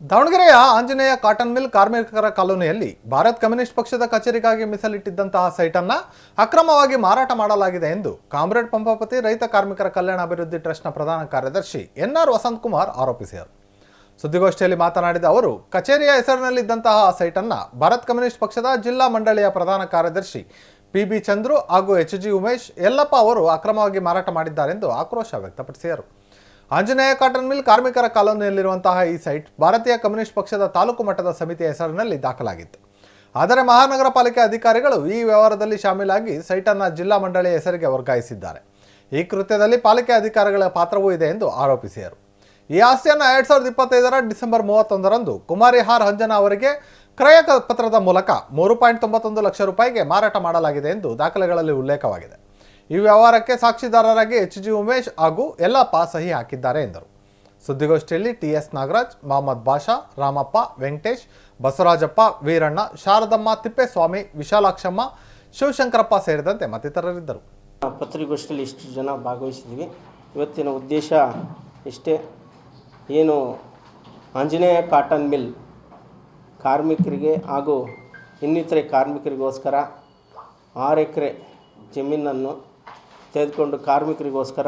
ದಾವಣಗೆರೆಯ Anjaneya cotton mill ಕಾರ್ಮಿಕರ ಕಾಲೋನಿಯಲ್ಲಿ ಭಾರತ್ ಕಮ್ಯುನಿಸ್ಟ್ ಪಕ್ಷದ ಕಚೇರಿಗಾಗಿ ಮೀಸಲಿಟ್ಟಿದ್ದಂತಹ ಸೈಟ್ ಅನ್ನು ಅಕ್ರಮವಾಗಿ ಮಾರಾಟ ಮಾಡಲಾಗಿದೆ ಎಂದು ಕಾಮ್ರೇಡ್ ಪಂಪಾಪತಿ ರೈತ ಕಾರ್ಮಿಕರ ಕಲ್ಯಾಣ ಅಭಿವೃದ್ಧಿ ಟ್ರಸ್ಟ್ನ ಪ್ರಧಾನ ಕಾರ್ಯದರ್ಶಿ ಎನ್ಆರ್ ವಸಂತಕುಮಾರ್ ಆರೋಪಿಸಿದರು. ಸುದ್ದಿಗೋಷ್ಠಿಯಲ್ಲಿ ಮಾತನಾಡಿದ ಅವರು, ಕಚೇರಿಯ ಹೆಸರಿನಲ್ಲಿದ್ದಂತಹ ಸೈಟ್ ಅನ್ನು ಭಾರತ್ ಕಮ್ಯುನಿಸ್ಟ್ ಪಕ್ಷದ ಜಿಲ್ಲಾ ಮಂಡಳಿಯ ಪ್ರಧಾನ ಕಾರ್ಯದರ್ಶಿ ಪಿಬಿ ಚಂದ್ರು ಹಾಗೂ ಎಚ್ಜಿ ಉಮೇಶ್ ಯಲ್ಲಪ್ಪ ಅವರು ಅಕ್ರಮವಾಗಿ ಮಾರಾಟ ಮಾಡಿದ್ದಾರೆಂದು ಆಕ್ರೋಶ ವ್ಯಕ್ತಪಡಿಸಿದರು. ಆಂಜನೇಯ ಕಾಟನ್ ಮಿಲ್ ಕಾರ್ಮಿಕರ ಕಾಲೋನಿಯಲ್ಲಿರುವಂತಹ ಈ ಸೈಟ್ ಭಾರತೀಯ ಕಮ್ಯುನಿಸ್ಟ್ ಪಕ್ಷದ ತಾಲೂಕು ಮಟ್ಟದ ಸಮಿತಿಯ ಹೆಸರಿನಲ್ಲಿ ದಾಖಲಾಗಿತ್ತು. ಆದರೆ ಮಹಾನಗರ ಪಾಲಿಕೆ ಅಧಿಕಾರಿಗಳು ಈ ವ್ಯವಹಾರದಲ್ಲಿ ಶಾಮೀಲಾಗಿ ಸೈಟನ್ನು ಜಿಲ್ಲಾ ಮಂಡಳಿಯ ಹೆಸರಿಗೆ ವರ್ಗಾಯಿಸಿದ್ದಾರೆ. ಈ ಕೃತ್ಯದಲ್ಲಿ ಪಾಲಿಕೆ ಅಧಿಕಾರಿಗಳ ಪಾತ್ರವೂ ಇದೆ ಎಂದು ಆರೋಪಿಸಿದರು. ಈ ಆಸ್ತಿಯನ್ನು 2025 ಡಿಸೆಂಬರ್ 31ರಂದು ಕುಮಾರಿ ಆರ್ ಹಂಜನಾ ಅವರಿಗೆ ಕ್ರಯ ಪತ್ರದ ಮೂಲಕ 3.91 ಲಕ್ಷ ರೂಪಾಯಿಗೆ ಮಾರಾಟ ಮಾಡಲಾಗಿದೆ ಎಂದು ದಾಖಲೆಗಳಲ್ಲಿ ಉಲ್ಲೇಖವಾಗಿದೆ. ಈ ವ್ಯವಹಾರಕ್ಕೆ ಸಾಕ್ಷಿದಾರರಾಗಿ ಎಚ್ಜಿ ಉಮೇಶ್ ಹಾಗೂ ಯಲ್ಲಪ್ಪ ಸಹಿ ಹಾಕಿದ್ದಾರೆ ಎಂದರು. ಸುದ್ದಿಗೋಷ್ಠಿಯಲ್ಲಿ ಟಿಎಸ್ ನಾಗರಾಜ್, ಮೊಹಮ್ಮದ್ ಬಾಷಾ, ರಾಮಪ್ಪ, ವೆಂಕಟೇಶ್, ಬಸವರಾಜಪ್ಪ, ವೀರಣ್ಣ, ಶಾರದಮ್ಮ, ತಿಪ್ಪೇಸ್ವಾಮಿ, ವಿಶಾಲಾಕ್ಷಮ್ಮ, ಶಿವಶಂಕರಪ್ಪ ಸೇರಿದಂತೆ ಮತ್ತಿತರರಿದ್ದರು. ಪತ್ರಿಕಾಗೋಷ್ಠಿಯಲ್ಲಿ ಇಷ್ಟು ಜನ ಭಾಗವಹಿಸಿದ್ವಿ. ಇವತ್ತಿನ ಉದ್ದೇಶ ಇಷ್ಟೇ, ಏನು ಆಂಜನೇಯ ಕಾಟನ್ ಮಿಲ್ ಕಾರ್ಮಿಕರಿಗೆ ಹಾಗೂ ಇನ್ನಿತರೆ ಕಾರ್ಮಿಕರಿಗೋಸ್ಕರ 6 ಎಕರೆ ಜಮೀನನ್ನು ತೆಗೆದುಕೊಂಡು ಕಾರ್ಮಿಕರಿಗೋಸ್ಕರ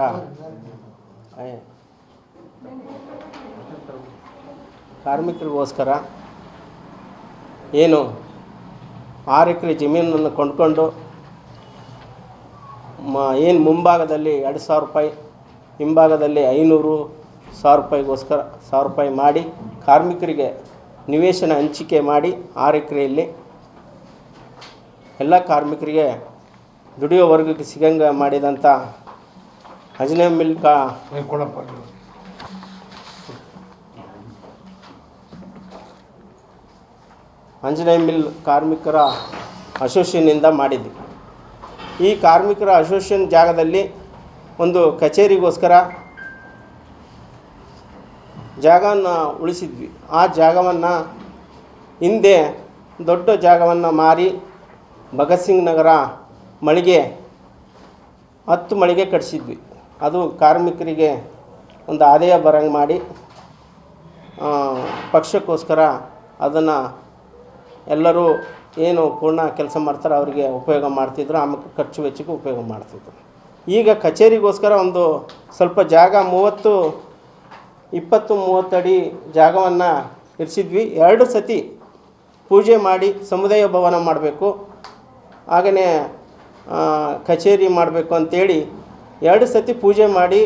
ಏನು 6 ಎಕರೆ ಜಮೀನನ್ನು ಕೊಂಡ್ಕೊಂಡು ಏನು ಮುಂಭಾಗದಲ್ಲಿ 2,000 ರೂಪಾಯಿ, ಹಿಂಭಾಗದಲ್ಲಿ 500,000 ರೂಪಾಯಿಗೋಸ್ಕರ 1,000 ರೂಪಾಯಿ ಮಾಡಿ ಕಾರ್ಮಿಕರಿಗೆ ನಿವೇಶನ ಹಂಚಿಕೆ ಮಾಡಿ 6 ಎಕರೆಯಲ್ಲಿ ಎಲ್ಲ ಕಾರ್ಮಿಕರಿಗೆ ದುಡಿಯೋ ವರ್ಗಕ್ಕೆ ಸಿಗಂಗೆ ಮಾಡಿದಂಥ ಆಂಜನೇಯ ಮಿಲ್ ಕಾರ್ಮಿಕರ ಅಸೋಸಿಯೇಷನ್ನಿಂದ ಮಾಡಿದ್ವಿ. ಈ ಕಾರ್ಮಿಕರ ಅಸೋಸಿಯೇಷನ್ ಜಾಗದಲ್ಲಿ ಒಂದು ಕಚೇರಿಗೋಸ್ಕರ ಜಾಗವನ್ನು ಉಳಿಸಿದ್ವಿ. ಆ ಜಾಗವನ್ನು ಹಿಂದೆ ದೊಡ್ಡ ಜಾಗವನ್ನು ಮಾರಿ ಭಗತ್ ಸಿಂಗ್ ನಗರ ಮಳಿಗೆ 10 ಮಳಿಗೆ ಕಟ್ಟಿಸಿದ್ವಿ. ಅದು ಕಾರ್ಮಿಕರಿಗೆ ಒಂದು ಆದಾಯ ಬರಂಗೆ ಮಾಡಿ ಪಕ್ಷಕ್ಕೋಸ್ಕರ ಅದನ್ನು ಎಲ್ಲರೂ ಏನು ಪೂರ್ಣ ಕೆಲಸ ಮಾಡ್ತಾರೆ ಅವರಿಗೆ ಉಪಯೋಗ ಮಾಡ್ತಿದ್ರು, ಆಮೇಲೆ ಖರ್ಚು ವೆಚ್ಚಕ್ಕೆ ಉಪಯೋಗ ಮಾಡ್ತಿದ್ರು. ಈಗ ಕಚೇರಿಗೋಸ್ಕರ ಒಂದು ಸ್ವಲ್ಪ ಜಾಗ 20-30 ಅಡಿ ಜಾಗವನ್ನು ಇರಿಸಿದ್ವಿ. 2 ಸತಿ ಪೂಜೆ ಮಾಡಿ ಸಮುದಾಯ ಭವನ ಮಾಡಬೇಕು, ಹಾಗೆಯೇ ಕಚೇರಿ ಮಾಡಬೇಕು ಅಂಥೇಳಿ 2 ಸತಿ ಪೂಜೆ ಮಾಡಿ,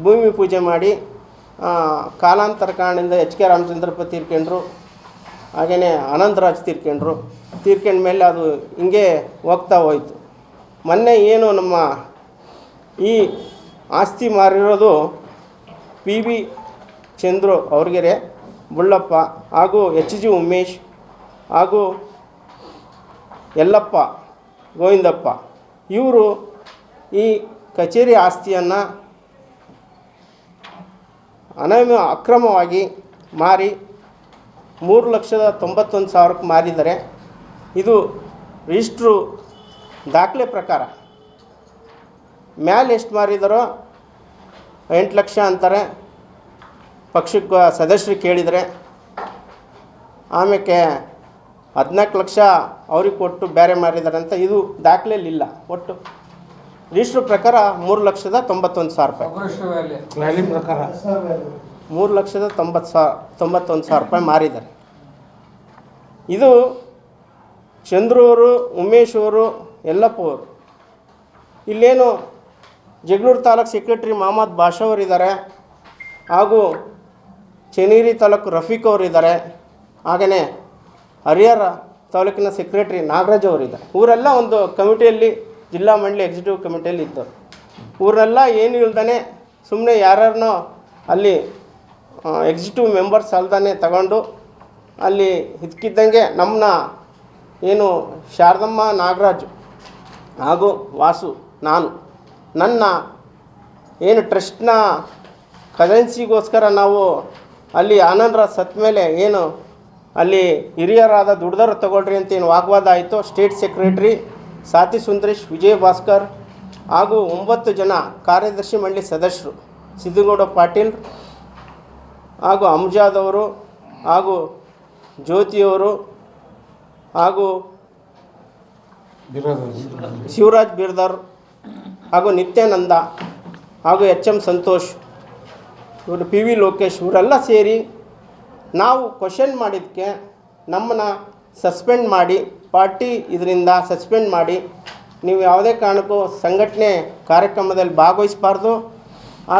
ಭೂಮಿ ಪೂಜೆ ಮಾಡಿ, ಕಾಲಾಂತರ ಕಾರಣದಿಂದ ಎಚ್.ಕೆ. ರಾಮಚಂದ್ರಪ್ಪ ತೀರ್ಕೊಂಡ್ರು, ಹಾಗೆಯೇ ಆನಂದರಾಜ್ ತೀರ್ಕೊಂಡ ಮೇಲೆ ಅದು ಹಿಂಗೆ ಹೋಗ್ತಾ ಹೋಯಿತು. ಮೊನ್ನೆ ಏನು ನಮ್ಮ ಈ ಆಸ್ತಿ ಮಾರಿರೋದು ಪಿಬಿ ಚಂದ್ರು ಅವ್ರಿಗೆ, ಬುಳ್ಳಪ್ಪ ಹಾಗೂ ಎಚ್ಜಿ ಉಮೇಶ್ ಹಾಗೂ ಯಲ್ಲಪ್ಪ, ಗೋವಿಂದಪ್ಪ ಇವರು ಈ ಕಚೇರಿ ಆಸ್ತಿಯನ್ನು ಅಕ್ರಮವಾಗಿ ಮಾರಿ 3,91,000ಕ್ಕೆ ಮಾರಿದ್ದಾರೆ. ಇದು ರಿಜಿಸ್ಟ್ರು ದಾಖಲೆ ಪ್ರಕಾರ ಮ್ಯಾಲೆ ಎಷ್ಟು ಮಾರಿದಾರೋ 8 ಲಕ್ಷ ಅಂತಾರೆ. ಪಕ್ಷಕ್ಕೆ ಸದಸ್ಯರು ಕೇಳಿದರೆ ಆಮೇಲೆ 14 ಲಕ್ಷ ಅವ್ರಿಗೆ ಕೊಟ್ಟು ಬೇರೆ ಮಾರಿದ್ದಾರೆ ಅಂತ ಇದು ದಾಖಲೆಯಲ್ಲಿಲ್ಲ. ಒಟ್ಟು ರಿಜಿಸ್ಟ್ರ್ ಪ್ರಕಾರ 3,91,000 ರೂಪಾಯಿ, 3,91,000 ರೂಪಾಯಿ ಮಾರಿದ್ದಾರೆ. ಇದು ಚಂದ್ರು ಅವರು, ಉಮೇಶ್ ಅವರು, ಯಲ್ಲಪ್ಪ ಅವರು. ಇಲ್ಲೇನು ಜಗಳೂರು ತಾಲೂಕು ಸೆಕ್ರೆಟ್ರಿ ಮೊಹಮ್ಮದ್ ಬಾಷಾ ಅವರಿದ್ದಾರೆ, ಹಾಗೂ ಚನ್ನಗಿರಿ ತಾಲೂಕು ರಫೀಕ್ ಅವರಿದ್ದಾರೆ, ಹಾಗೆಯೇ ಹರಿಹರ ತಾಲೂಕಿನ ಸೆಕ್ರೆಟ್ರಿ ನಾಗರಾಜ್ ಅವರಿದ್ದಾರೆ. ಇವರೆಲ್ಲ ಒಂದು ಕಮಿಟಿಯಲ್ಲಿ, ಜಿಲ್ಲಾ ಮಂಡಳಿ ಎಕ್ಸಿಕ್ಯೂಟಿವ್ ಕಮಿಟಿಯಲ್ಲಿ ಇದ್ದರು. ಇವರೆಲ್ಲ ಏನು ಇಲ್ದೇ ಸುಮ್ಮನೆ ಯಾರನ್ನೋ ಅಲ್ಲಿ ಎಕ್ಸಿಕ್ಯೂಟಿವ್ ಮೆಂಬರ್ಸ್ ಅಲ್ದೇ ತಗೊಂಡು ಅಲ್ಲಿ ಇದ್ಕಿದ್ದಂಗೆ ನಮ್ಮನ್ನ ಏನು ಶಾರದಮ್ಮ, ನಾಗರಾಜ್ ಹಾಗೂ ವಾಸು, ನನ್ನ ಏನು ಟ್ರಸ್ಟ್ನ ಕರೆನ್ಸಿಗೋಸ್ಕರ ನಾವು ಅಲ್ಲಿ ಆನಂದರಾಜ್ ಸತ್ತ ಮೇಲೆ ಏನು ಅಲ್ಲಿ ಹಿರಿಯರಾದ ದುಡ್ದವ್ರು ತಗೊಳ್ರಿ ಅಂತ ಏನು ವಾಗ್ವಾದ ಆಯಿತು. ಸ್ಟೇಟ್ ಸೆಕ್ರೆಟ್ರಿ ಸಾತಿ ಸುಂದರೇಶ್, ವಿಜಯ ಭಾಸ್ಕರ್ ಹಾಗೂ 9 ಜನ ಕಾರ್ಯದರ್ಶಿ ಮಂಡಳಿ ಸದಸ್ಯರು, ಸಿದ್ದಗೌಡ ಪಾಟೀಲ್ ಹಾಗೂ ಅಮ್ಜಾದ್ ಅವರು, ಹಾಗೂ ಜ್ಯೋತಿಯವರು ಹಾಗೂ ಶಿವರಾಜ್ ಬಿರ್ದರ್ ಹಾಗೂ ನಿತ್ಯಾನಂದ ಹಾಗೂ HM ಸಂತೋಷ್ ಇವರು PV ಲೋಕೇಶ್ ಇವರೆಲ್ಲ ಸೇರಿ ನಾವು ಕ್ವಶನ್ ಮಾಡಿದ್ದಕ್ಕೆ ನಮ್ಮನ್ನು ಸಸ್ಪೆಂಡ್ ಮಾಡಿ ಪಾರ್ಟಿ ಇದರಿಂದ ಸಸ್ಪೆಂಡ್ ಮಾಡಿ ನೀವು ಯಾವುದೇ ಕಾರಣಕ್ಕೂ ಸಂಘಟನೆ ಕಾರ್ಯಕ್ರಮದಲ್ಲಿ ಭಾಗವಹಿಸಬಾರ್ದು,